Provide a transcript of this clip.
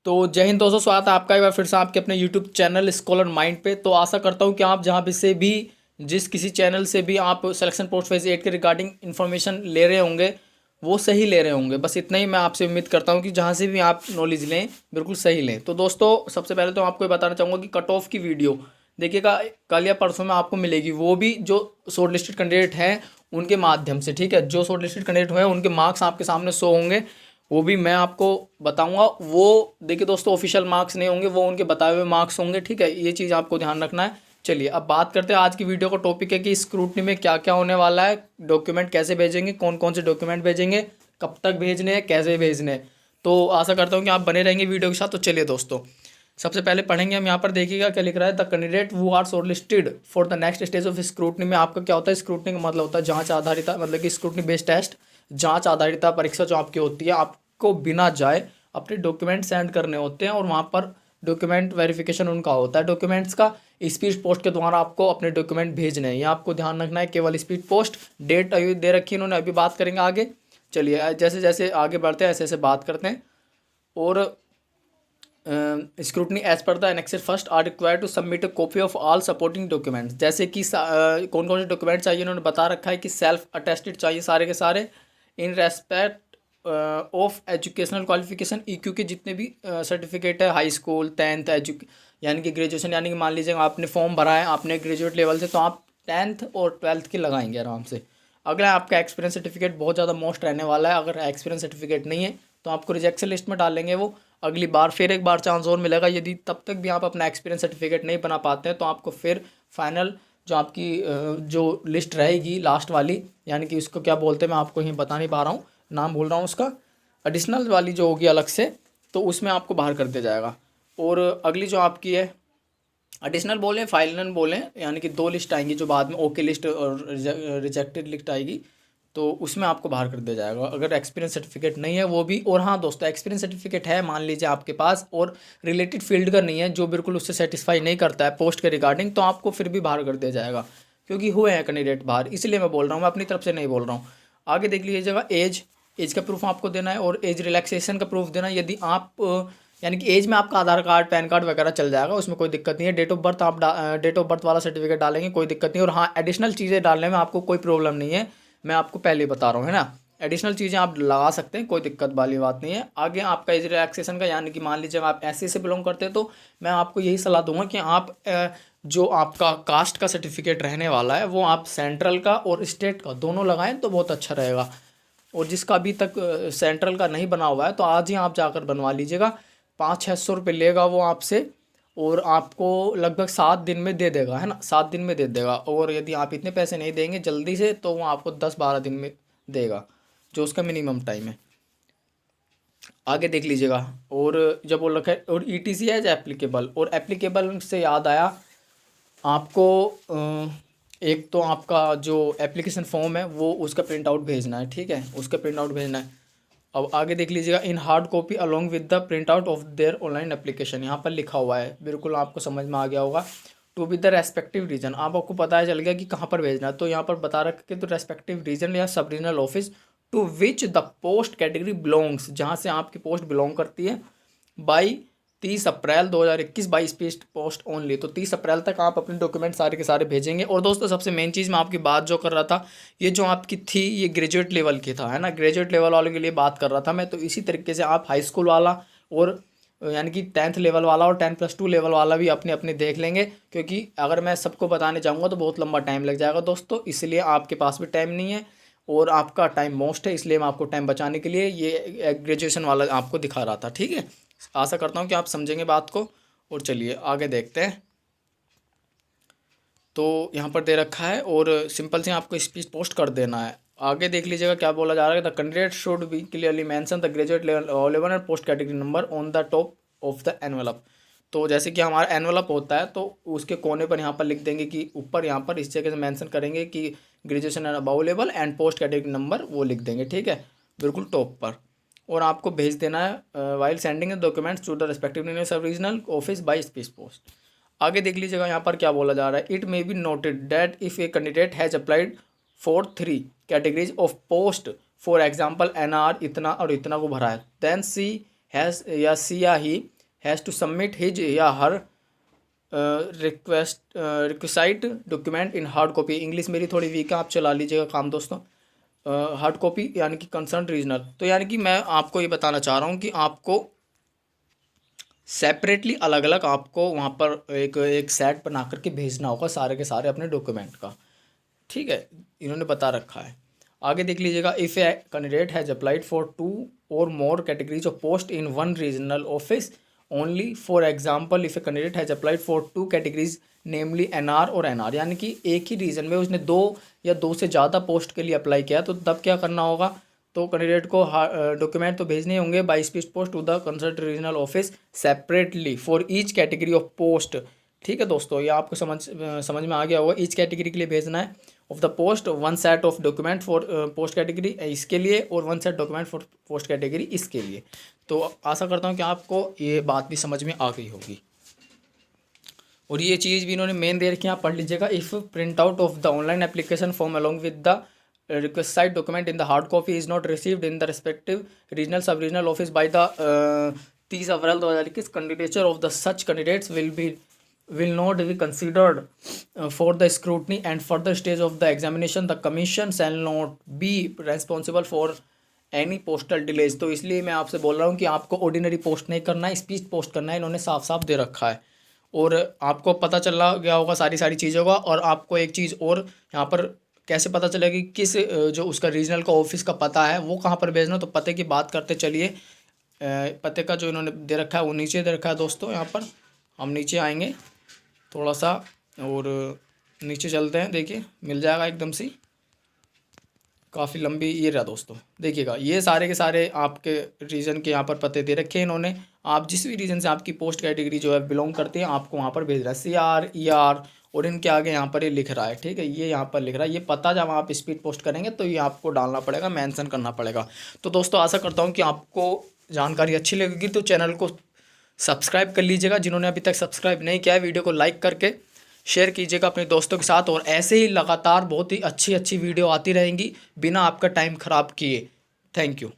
तो जय हिंद दोस्तों, स्वागत है आपका एक बार फिर से आपके अपने यूट्यूब चैनल स्कॉलर माइंड पे। तो आशा करता हूँ कि आप जहाँ भी से भी जिस किसी चैनल से भी आप सिलेक्शन पोस्ट फेज 8 के रिगार्डिंग इन्फॉर्मेशन ले रहे होंगे वो सही ले रहे होंगे। बस इतना ही मैं आपसे उम्मीद करता हूँ कि जहाँ से भी आप नॉलेज लें बिल्कुल सही लें। तो दोस्तों सबसे पहले तो आपको ये बताना चाहूँगा कि कट ऑफ की वीडियो देखिएगा कल या परसों में आपको मिलेगी, वो भी जो शॉर्ट लिस्टेड कैंडिडेट हैं उनके माध्यम से। ठीक है, जो शॉर्ट लिस्टेड कैंडिडेट हुए उनके मार्क्स आपके सामने शो होंगे, वो भी मैं आपको बताऊंगा। वो देखिए दोस्तों ऑफिशियल मार्क्स नहीं होंगे, वो उनके बताए हुए मार्क्स होंगे। ठीक है, ये चीज़ आपको ध्यान रखना है। चलिए अब बात करते हैं। आज की वीडियो का टॉपिक है कि स्क्रूटनी में क्या क्या होने वाला है, डॉक्यूमेंट कैसे भेजेंगे, कौन कौन से डॉक्यूमेंट भेजेंगे, कब तक भेजने हैं, कैसे भेजने हैं। तो आशा करता हूँ कि आप बने रहेंगे वीडियो के साथ। तो चलिए दोस्तों सबसे पहले पढ़ेंगे हम। यहाँ पर देखिएगा क्या लिख रहा है, the candidate who are short listed for the next stage of scrutiny में। आपका क्या होता है, स्क्रूटनी का मतलब होता है जांच आधारित, मतलब कि स्क्रूटनी बेस्ड टेस्ट, जांच आधारित परीक्षा जो आपकी होती है। आपको बिना जाए अपने डॉक्यूमेंट सेंड करने होते हैं और वहाँ पर डॉक्यूमेंट वेरिफिकेशन उनका होता है। डॉक्यूमेंट्स का स्पीड पोस्ट के द्वारा आपको अपने डॉक्यूमेंट भेजने हैं, ये आपको ध्यान रखना है। केवल स्पीड पोस्ट, डेट अभी दे रखी है इन्होंने, अभी बात करेंगे आगे। चलिए जैसे जैसे आगे बढ़ते हैं ऐसे ऐसे बात करते हैं। और scrutiny as per the annexure first are required to submit a copy of all supporting documents. जैसे कि कौन कौन से डॉक्यूमेंट चाहिए उन्होंने बता रखा है कि सेल्फ अटेस्टेड चाहिए सारे के सारे, in respect of educational qualification, EQ के जितने भी सर्टिफिकेट है, हाई स्कूल, टेंथ यानी कि ग्रेजुएशन, यानी कि मान लीजिए आपने फॉर्म भरा है आपने ग्रेजुएट लेवल से, तो आप टेंथ और ट्वेल्थ के लगाएंगे आराम से। अगला आपका एक्सपीरियंस सर्टिफिकेट बहुत ज़्यादा मोस्ट रहने वाला है। अगर एक्सपीरियंस सर्टिफिकेट नहीं है तो आपको रिजेक्शन लिस्ट में डालेंगे वो। अगली बार फिर एक बार चांस और मिलेगा, यदि तब तक भी आप अपना एक्सपीरियंस सर्टिफिकेट नहीं बना पाते हैं तो आपको फिर फाइनल जो आपकी जो लिस्ट रहेगी लास्ट वाली, यानी कि उसको क्या बोलते हैं मैं आपको यहीं बता नहीं पा रहा हूँ, नाम भूल रहा हूँ उसका, एडिशनल वाली जो होगी अलग से, तो उसमें आपको बाहर कर दिया जाएगा। और अगली जो आपकी है एडिशनल बोलें फाइनल बोलें, यानी कि दो लिस्ट आएंगी जो बाद में ओके लिस्ट और रिजेक्टेड लिस्ट आएगी, तो उसमें आपको बाहर कर दिया जाएगा अगर एक्सपीरियंस सर्टिफिकेट नहीं है वो भी। और हाँ दोस्तों, एक्सपीरियंस सर्टिफिकेट है मान लीजिए आपके पास और रिलेटेड फील्ड का नहीं है, जो बिल्कुल उससे सेटिस्फाई नहीं करता है पोस्ट के रिगार्डिंग, तो आपको फिर भी बाहर कर दिया जाएगा, क्योंकि हुए हैं कैंडिडेट बाहर, इसलिए मैं बोल रहा हूँ, मैं अपनी तरफ से नहीं बोल रहा हूँ। आगे देख लीजिएगा, एज का प्रूफ आपको देना है और एज रिलैक्सेशन का प्रूफ देना है। यदि आप यानी कि एज में आपका आधार कार्ड पैन कार्ड वगैरह चल जाएगा, उसमें कोई दिक्कत नहीं है। डेट ऑफ बर्थ आप डेट ऑफ बर्थ वाला सर्टिफिकेट डालेंगे, कोई दिक्कत नहीं। और हाँ, एडिशनल चीज़ें डालने में आपको कोई प्रॉब्लम नहीं है, मैं आपको पहले ही बता रहा हूँ, है ना। एडिशनल चीज़ें आप लगा सकते हैं, कोई दिक्कत वाली बात नहीं है। आगे आपका एज रिलैक्सेशन का, यानी कि मान लीजिए आप एससी से बिलोंग करते हैं तो मैं आपको यही सलाह दूंगा कि आप जो आपका कास्ट का सर्टिफिकेट रहने वाला है वो आप सेंट्रल का और स्टेट का दोनों लगाएं तो बहुत अच्छा रहेगा। और जिसका अभी तक सेंट्रल का नहीं बना हुआ है तो आज ही आप जाकर बनवा लीजिएगा। 500-600 रुपये लेगा वो आपसे और आपको लगभग 7 दिन में दे देगा, है ना, 7 दिन में दे देगा। और यदि आप इतने पैसे नहीं देंगे जल्दी से तो वो आपको 10-12 दिन में देगा, जो उसका मिनिमम टाइम है। आगे देख लीजिएगा। और जब वो रखा है और ईटीसी एज एप्लीकेबल, और एप्लीकेबल से याद आया आपको, एक तो आपका जो एप्लीकेशन फॉर्म है वो उसका प्रिंट आउट भेजना है। ठीक है, उसका प्रिंट आउट भेजना है। अब आगे देख लीजिएगा, इन hard copy along with the print out of their online application, यहाँ पर लिखा हुआ है, बिल्कुल आपको समझ में आ गया होगा। To be the respective region, आपको पता चल गया कि कहाँ पर भेजना है, तो यहाँ पर बता रखे तो रेस्पेक्टिव रीजन या sub regional office to which the post category belongs, जहाँ से आपकी पोस्ट बिलोंग करती है, by 30 April 2021 by speed post only. तो 30 अप्रैल तक आप अपने डॉक्यूमेंट सारे के सारे भेजेंगे। और दोस्तों सबसे मेन चीज़ मैं आपकी बात जो कर रहा था, ये जो आपकी थी ये ग्रेजुएट लेवल की था, है ना, ग्रेजुएट लेवल वालों के लिए बात कर रहा था मैं। तो इसी तरीके से आप हाई स्कूल वाला और यानी कि 10th लेवल वाला और 10+2 लेवल वाला भी अपने अपने देख लेंगे, क्योंकि अगर मैं सबको बताने जाऊँगा तो बहुत लंबा टाइम लग जाएगा दोस्तों, इसलिए आपके पास भी टाइम नहीं है और आपका टाइम मोस्ट है, इसलिए मैं आपको टाइम बचाने के लिए ये ग्रेजुएशन वाला आपको दिखा रहा था। ठीक है, आशा करता हूँ कि आप समझेंगे बात को। और चलिए आगे देखते हैं। तो यहाँ पर दे रखा है और सिंपल से आपको स्पीच पोस्ट कर देना है। आगे देख लीजिएगा क्या बोला जा रहा है, the candidate should be clearly mention the graduate level and post category number on the top of the envelope. तो जैसे कि हमारा एनवेलप होता है तो उसके कोने पर यहाँ पर लिख देंगे कि ऊपर यहाँ पर इस जगह से मेंशन करेंगे कि graduation and above level and post category number, वो लिख देंगे। ठीक है, बिल्कुल टॉप पर। और आपको भेज देना है while sending the documents to the respective sub regional office by speed post. आगे देख लीजिएगा यहाँ पर क्या बोला जा रहा है, it may be noted that if a candidate has applied for 3 categories of post, for example NR इतना और इतना को भरा है, देन सी हैज़ या सी या he has to submit his या her requisite document in hard copy. English मेरी थोड़ी वीक है, आप चला लीजिएगा काम दोस्तों। हार्ड कॉपी यानी कि कंसर्न रीजनल, तो यानी कि मैं आपको ये बताना चाह रहा हूँ कि आपको सेपरेटली अलग अलग आपको वहाँ पर एक सेट बना करके भेजना होगा सारे के सारे अपने डॉक्यूमेंट का, ठीक है, इन्होंने बता रखा है। आगे देख लीजिएगा, if a candidate has applied for 2 or more categories of post in one regional office only, for example if a candidate has applied for 2 categories namely NR or NR, यानी कि एक ही रीजन में उसने 2 या 2 से ज़्यादा पोस्ट के लिए अप्लाई किया, तो तब क्या करना होगा, तो कैंडिडेट को डॉक्यूमेंट तो भेजने होंगे by speed post to the concern regional office separately for each category of post. ठीक है दोस्तों, ये आपको समझ में आ गया होगा। ईच कैटेगरी के लिए भेजना है of the post 1 set of document for post category इसके लिए और 1 set document for post category इसके लिए। तो आशा करता हूँ कि आपको ये बात भी समझ में आ गई होगी, और ये चीज़ भी इन्होंने मेन दे रखी है, आप पढ़ लीजिएगा। If print out of the online application form along with the request side document in the hard copy is not received in the respective regional sub-regional office by the 30 April 2021, candidature of the such candidates will not be considered for the scrutiny and further stage of the examination. The commission shall not be responsible for any postal delays। तो इसलिए मैं आपसे बोल रहा हूँ कि आपको ordinary post नहीं करना है, स्पीड पोस्ट करना है, इन्होंने साफ साफ दे रखा है। और आपको पता चला गया होगा सारी चीज़ों का। और आपको एक चीज़ और यहाँ पर कैसे पता चलेगा कि किस जो उसका रीजनल का ऑफिस का पता है वो कहाँ पर भेजना, तो पते की बात करते चलिए। पते का जो इन्होंने दे रखा है वो नीचे दे रखा है दोस्तों। यहाँ पर हम नीचे आएंगे थोड़ा सा और नीचे चलते हैं, देखिए मिल जाएगा एकदम से, काफ़ी लंबी ये रहा दोस्तों। देखिएगा ये सारे के सारे आपके रीजन के यहाँ पर पते दे रखे हैं इन्होंने। आप जिस भी रीजन से आपकी पोस्ट कैटेगरी जो है बिलोंग करती है आपको वहाँ पर भेज रहा है CR ER, और इनके आगे यहाँ पर ये लिख रहा है, ठीक है, ये यहाँ पर लिख रहा है। ये पता जब आप स्पीड पोस्ट करेंगे तो ये आपको डालना पड़ेगा, मेंशन करना पड़ेगा। तो दोस्तों आशा करता हूँ कि आपको जानकारी अच्छी लगेगी, तो चैनल को सब्सक्राइब कर लीजिएगा। जिन्होंने अभी तक सब्सक्राइब नहीं किया है वीडियो को लाइक करके शेयर कीजिएगा अपने दोस्तों के साथ, और ऐसे ही लगातार बहुत ही अच्छी वीडियो आती रहेंगी बिना आपका टाइम ख़राब किए। Thank you.